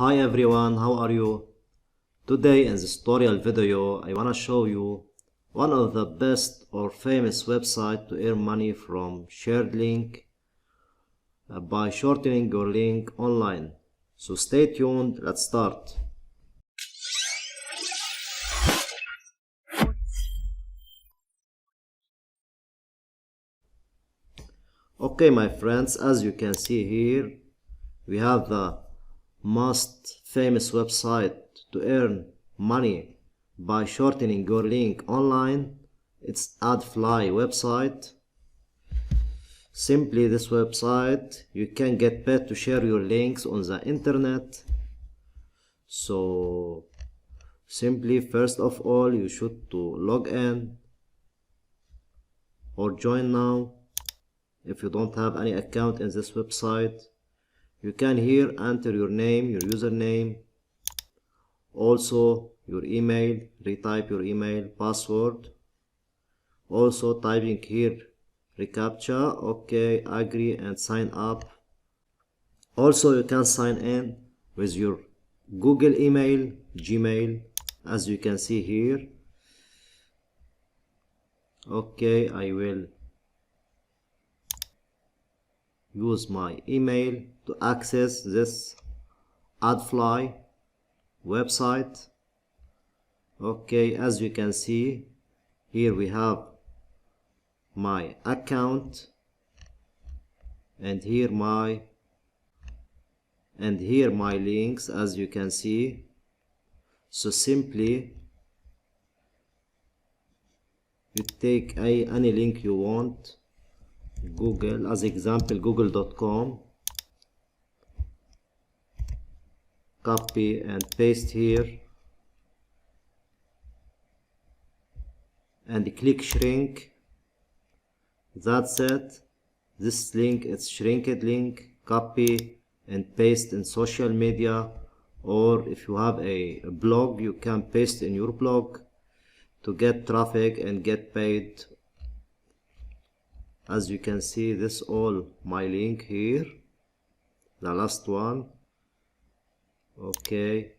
Hi everyone, how are you? Today in this tutorial video I wanna show you one of the best or famous website to earn money from shared link by shortening your link online. So stay tuned, let's start. Okay my friends, as you can see here, we have the most famous website to earn money by shortening your link online. It's AdFly website. Simply this website you can get paid to share your links on the internet. So simply first of all you should to log in or join now. If you don't have any account in this website, you can here enter your name, your username, also your email, retype your email, password, also typing here reCAPTCHA, okay, agree and sign up. Also you can sign in with your Google email, Gmail, as you can see here. Okay, I will use my email to access this AdFly website. Okay, as you can see here we have my account and here my links, as you can see. So simply you take any link you want, Google as example, google.com, copy and paste here and click shrink. That's it. This link is shrinked link, copy and paste in social media, or if you have a blog you can paste in your blog to get traffic and get paid. As you can see, this all my link here, the last one. Okay,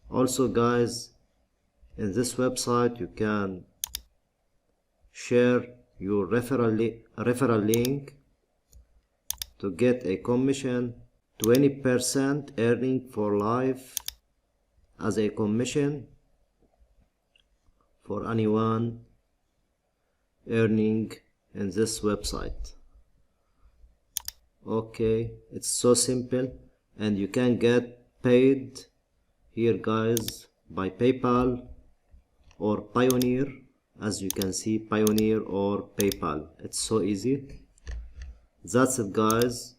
also guys, in this website you can share your referral link to get a commission, 20% earning for life as a commission for anyone earning in this website. Okay, it's so simple and you can get paid here guys by PayPal or Pioneer. As you can see, Pioneer or PayPal, it's so easy. That's it guys,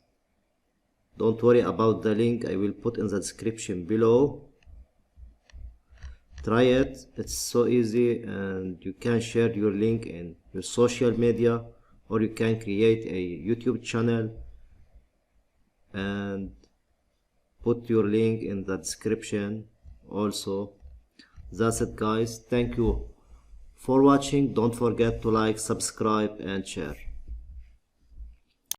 don't worry about the link, I will put in the description below. Try it, it's so easy, and you can share your link in your social media, or you can create a YouTube channel and put your link in the description also. That's it guys, thank you for watching. Don't forget to like, subscribe and share.